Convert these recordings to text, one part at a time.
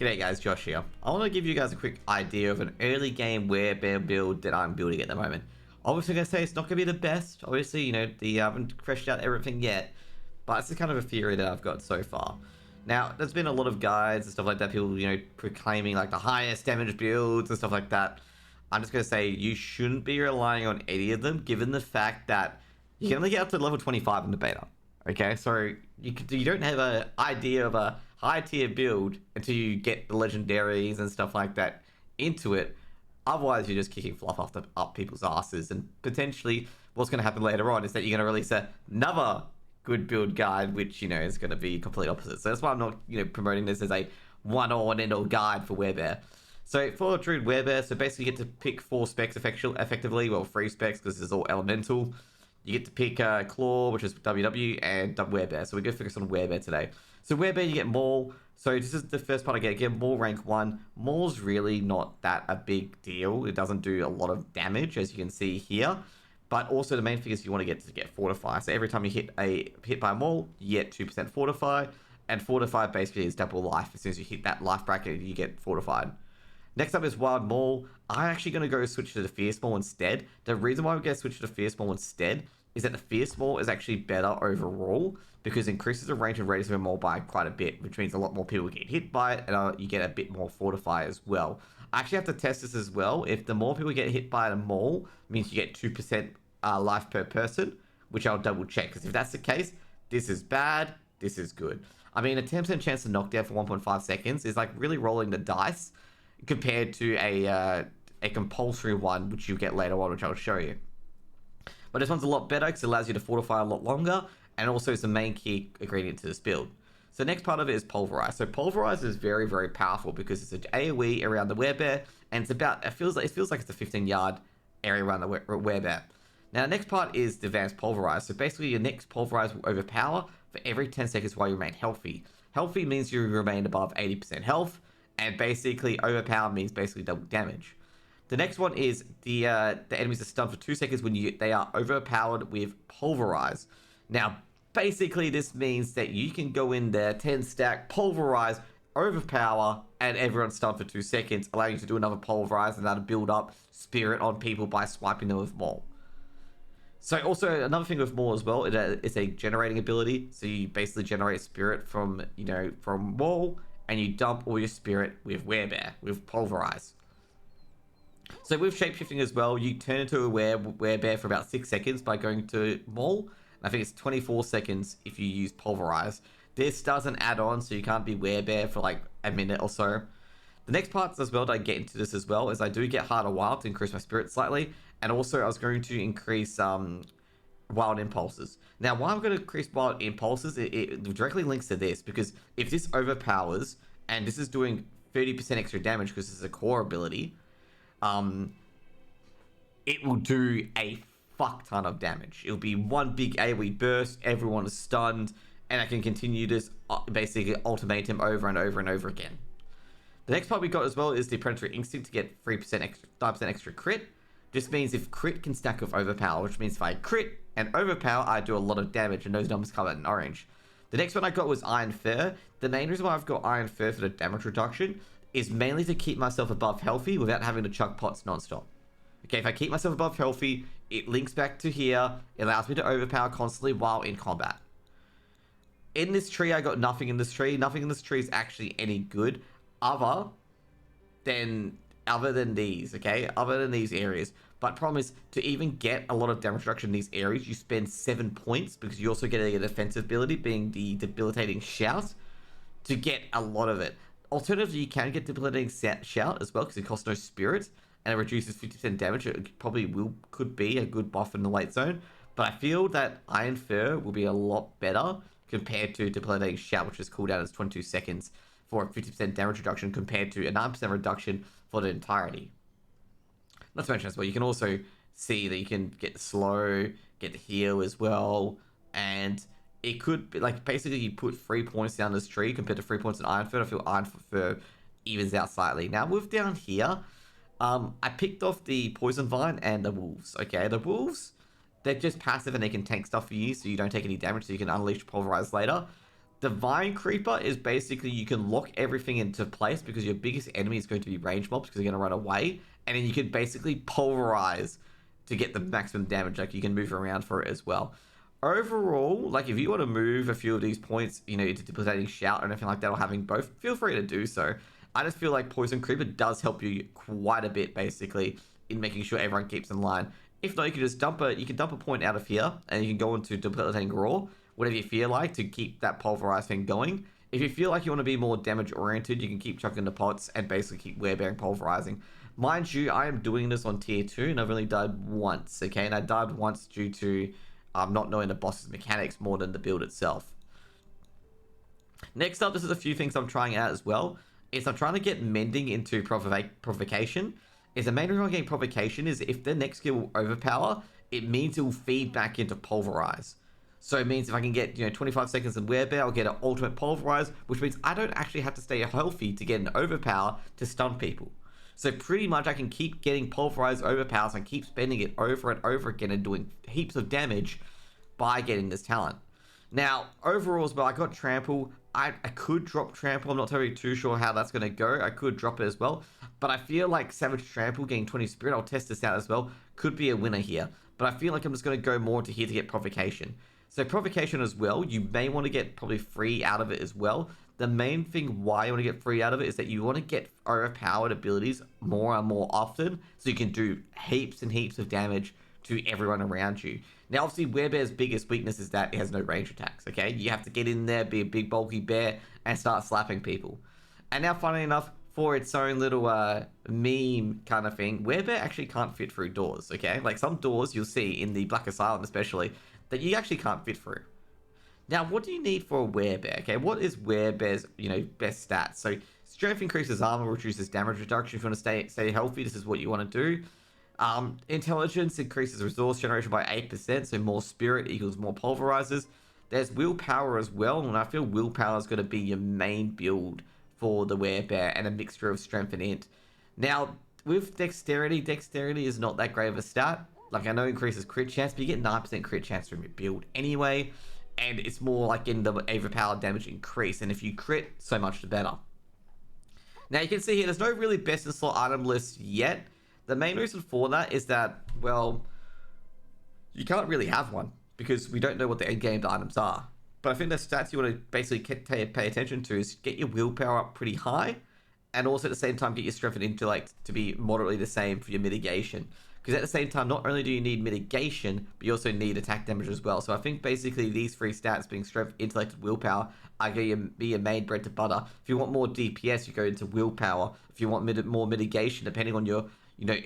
G'day guys, Josh here. I want to give you guys a quick idea of an early game Werebear build that I'm building at the moment. Obviously, I'm going to say it's not going to be the best. Obviously, you know, I haven't crashed out everything yet, but it's kind of a theory that I've got so far. Now, there's been a lot of guides and stuff like that, people, you know, proclaiming like the highest damage builds and stuff like that. I'm just going to say you shouldn't be relying on any of them, given the fact that you can only get up to level 25 in the beta. Okay, so you don't have an idea of a high tier build until you get the legendaries and stuff like that into it. Otherwise, you're just kicking fluff up people's asses, and potentially what's going to happen later on is that you're going to release another good build guide, which, you know, is going to be complete opposite. So that's why I'm not, you know, promoting this as a one-all and end-all guide for Werebear. So for Druid Werebear, so basically you get to pick 4 specs effectively, well, 3 specs because this is all elemental. You get to pick Claw, which is WW, and Werebear. So we're going to focus on Werebear today. So Werebear, you get Maul. So this is the first part I get Maul rank 1. Maul's really not that a big deal. It doesn't do a lot of damage, as you can see here. But also the main thing is you want to get Fortify. So every time you hit by a Maul, you get 2% Fortify. And Fortify basically is double life. As soon as you hit that life bracket, you get Fortified. Next up is Wild Maul. I'm actually going to go switch to the Fierce Maul instead. The reason why I'm going to switch to the Fierce Maul instead is that the Fierce Maul is actually better overall because it increases the range and radius of a Maul by quite a bit, which means a lot more people get hit by it, and you get a bit more Fortify as well. I actually have to test this as well. If the more people get hit by a Maul, means you get 2% life per person, which I'll double check, because if that's the case, this is bad, this is good. I mean, a 10% chance to knock down for 1.5 seconds is like really rolling the dice compared to a compulsory one, which you get later on, which I'll show you. But this one's a lot better because it allows you to fortify a lot longer, and also is the main key ingredient to this build. So the next part of it is Pulverize. So Pulverize is very, very powerful because it's an AoE around the Werebear, and it's about, it feels like it's a 15-yard area around the Werebear. Now the next part is the Advanced Pulverize. So basically your next Pulverize will overpower for every 10 seconds while you remain healthy. Healthy means you remain above 80% health, and basically overpower means basically double damage. The next one is the enemies are stunned for 2 seconds when they are overpowered with Pulverize. Now, basically this means that you can go in there, 10 stack, Pulverize, overpower, and everyone's stunned for 2 seconds, allowing you to do another Pulverize and that'll build up spirit on people by swiping them with Maul. So also another thing with Maul as well, it's a generating ability. So you basically generate spirit from, you know, from Maul, and you dump all your spirit with Werebear, with Pulverize. So with shapeshifting as well, you turn into a Werebear for about 6 seconds by going to Maul. I think it's 24 seconds if you use Pulverize. This doesn't add on, so you can't be Werebear for like a minute or so. The next part as well that I get into this as well is I do get Harder Wild to increase my spirit slightly. And also I was going to increase Wild Impulses. Now why I'm going to increase Wild Impulses, it directly links to this. Because if this overpowers, and this is doing 30% extra damage because this is a core ability, it will do a fuck ton of damage. It'll be one big AoE burst, everyone is stunned, and I can continue this basically ultimate him over and over and over again. The next part we got as well is the Predatory Instinct to get 3% extra, 5% extra crit. This means if crit can stack with overpower, which means if I crit and overpower, I do a lot of damage, and those numbers come out in orange. The next one I got was Iron Fur. The main reason why I've got Iron Fur for the damage reduction is mainly to keep myself above healthy without having to chuck pots non-stop. Okay, if I keep myself above healthy, it links back to here. It allows me to overpower constantly while in combat. In this tree, I got nothing in this tree. Nothing in this tree is actually any good other than these, okay? Other than these areas. But problem is, to even get a lot of damage reduction in these areas, you spend 7 points because you also get a defensive ability, being the Debilitating Shout, to get a lot of it. Alternatively, you can get Debilitating Shout as well because it costs no spirit and it reduces 50% damage. It probably could be a good buff in the late zone, but I feel that Iron Fur will be a lot better compared to Debilitating Shout, which is cooldown as 22 seconds for a 50% damage reduction compared to a 9% reduction for the entirety. Not to mention as well, you can also see that you can get slow, get the heal as well, and it could be like basically you put 3 points down this tree compared to 3 points in Iron Fur. I feel Iron Fur evens out slightly. Now with down here, I picked off the Poison Vine and the Wolves. Okay, the Wolves, they're just passive and they can tank stuff for you, so you don't take any damage, so you can unleash Pulverize later. Divine Creeper is basically you can lock everything into place because your biggest enemy is going to be range mobs because they're going to run away, and then you can basically pulverize to get the maximum damage. Like you can move around for it as well. Overall, like if you want to move a few of these points, you know, into debilitating shout or anything like that, or having both, feel free to do so. I just feel like Poison Creeper does help you quite a bit, basically, in making sure everyone keeps in line. If not, you can just dump a point out of here, and you can go into debilitating roar, whatever you feel like, to keep that pulverize thing going. If you feel like you want to be more damage oriented, you can keep chucking the pots and basically keep Werebear and pulverizing. Mind you, I am doing this on tier 2, and I've only died once, okay? And I died once due to not knowing the boss's mechanics more than the build itself. Next up, this is a few things I'm trying out as well. Is I'm trying to get mending into provocation. Is the main reason I'm getting provocation is if the next skill will overpower, it means it will feed back into pulverize. So it means if I can get 25 seconds in Werebear, I'll get an ultimate pulverize, which means I don't actually have to stay healthy to get an overpower to stun people. So pretty much I can keep getting pulverized overpowers and keep spending it over and over again and doing heaps of damage by getting this talent. Now, overall as well, I got Trample. I could drop Trample. I'm not totally too sure how that's going to go. I could drop it as well. But I feel like Savage Trample getting 20 Spirit, I'll test this out as well, could be a winner here. But I feel like I'm just going to go more to here to get Provocation. So Provocation as well, you may want to get probably free out of it as well. The main thing why you want to get free out of it is that you want to get overpowered abilities more and more often, so you can do heaps and heaps of damage to everyone around you. Now, obviously, Werebear's biggest weakness is that it has no range attacks, okay? You have to get in there, be a big, bulky bear, and start slapping people. And now, funnily enough, for its own little meme kind of thing, Werebear actually can't fit through doors, okay? Like, some doors you'll see in the Black Asylum especially, that you actually can't fit through. Now, what do you need for a Werebear, okay? What is Werebear's, best stats? So, strength increases armor, reduces damage reduction. If you want to stay healthy, this is what you want to do. Intelligence increases resource generation by 8%, so more spirit equals more pulverizers. There's willpower as well, and I feel willpower is going to be your main build for the Werebear, and a mixture of strength and int. Now, with dexterity is not that great of a stat. Like, I know it increases crit chance, but you get 9% crit chance from your build anyway, and it's more like getting the overpowered damage increase, and if you crit, so much the better. Now, you can see here, there's no really best in slot item list yet. The main reason for that is that, well, you can't really have one because we don't know what the end game items are. But I think the stats you want to basically pay attention to is get your willpower up pretty high, and also at the same time get your strength and intellect to be moderately the same for your mitigation. Because at the same time, not only do you need mitigation, but you also need attack damage as well. So I think basically these three stats, being strength, intellect, and willpower, are going to be your main bread to butter. If you want more DPS, you go into willpower. If you want more mitigation, depending on your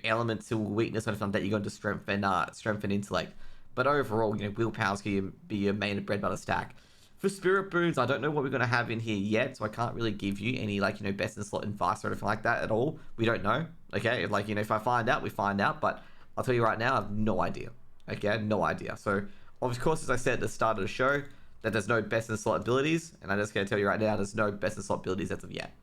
elemental weakness or anything like that, you go into strength and intellect. But overall, willpower's going to be your main bread butter stack. For spirit boons, I don't know what we're going to have in here yet, so I can't really give you any, best in slot advice or anything like that at all. We don't know, okay? If I find out, we find out, but I'll tell you right now, I have no idea, okay? No idea. So, of course, as I said at the start of the show, that there's no best in slot abilities, and I'm just going to tell you right now, there's no best in slot abilities as of yet.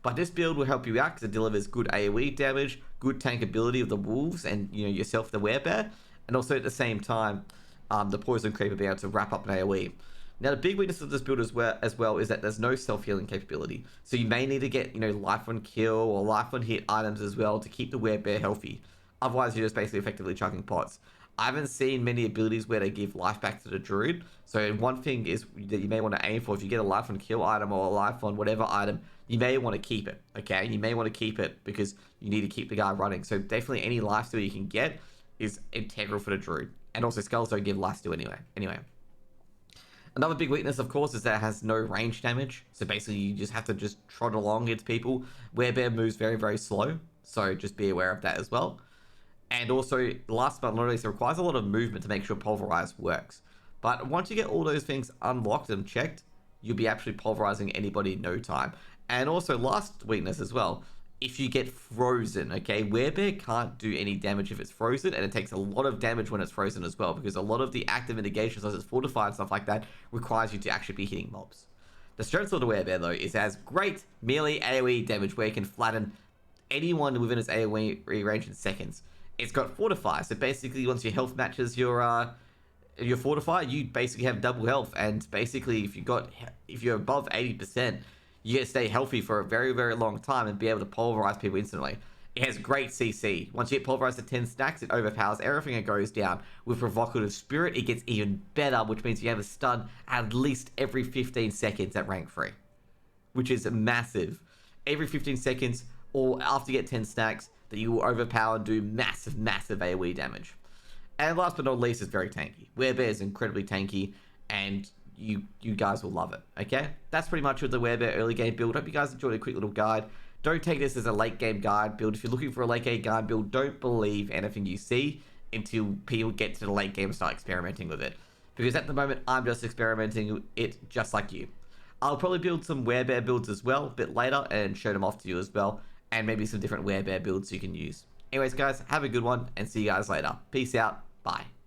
But this build will help you out because it delivers good AoE damage, good tank ability of the wolves, and yourself, the Werebear, and also at the same time, the Poison Creeper being able to wrap up an AoE. Now, the big weakness of this build as well is that there's no self-healing capability. So you may need to get, life on kill or life on hit items as well to keep the Werebear healthy. Otherwise, you're just basically effectively chucking pots. I haven't seen many abilities where they give life back to the druid. So one thing is that you may want to aim for, if you get a life on kill item or a life on whatever item, you may want to keep it, okay? You may want to keep it because you need to keep the guy running. So definitely any life steal you can get is integral for the druid. And also skulls don't give life steal anyway. Another big weakness, of course, is that it has no range damage. So basically, you just have to trot along into people. Werebear moves very, very slow. So just be aware of that as well. And also, last but not least, it requires a lot of movement to make sure Pulverize works. But once you get all those things unlocked and checked, you'll be actually pulverizing anybody in no time. And also, last weakness as well, if you get frozen, okay? Werebear can't do any damage if it's frozen, and it takes a lot of damage when it's frozen as well, because a lot of the active mitigations, such as Fortify and stuff like that, requires you to actually be hitting mobs. The strength of the Werebear, though, is it has great melee AoE damage, where it can flatten anyone within its AoE range in seconds. It's got Fortify, so basically once your health matches your Your Fortify, you basically have double health, and basically if you're above 80%, you get to stay healthy for a very, very long time and be able to pulverize people instantly. It has great CC. Once you get pulverized to 10 stacks, it overpowers everything and goes down. With Provocative Spirit, it gets even better, which means you have a stun at least every 15 seconds at rank 3, which is massive. Every 15 seconds, or after you get 10 stacks, that you will overpower and do massive, massive AoE damage. And last but not least, is very tanky. Werebear is incredibly tanky, and you guys will love it, okay? That's pretty much with the Werebear early game build. Hope you guys enjoyed a quick little guide. Don't take this as a late game guide build. If you're looking for a late game guide build, don't believe anything you see until people get to the late game and start experimenting with it. Because at the moment, I'm just experimenting with it just like you. I'll probably build some Werebear builds as well a bit later and show them off to you as well. And maybe some different Werebear builds you can use. Anyways, guys, have a good one and see you guys later. Peace out. Bye.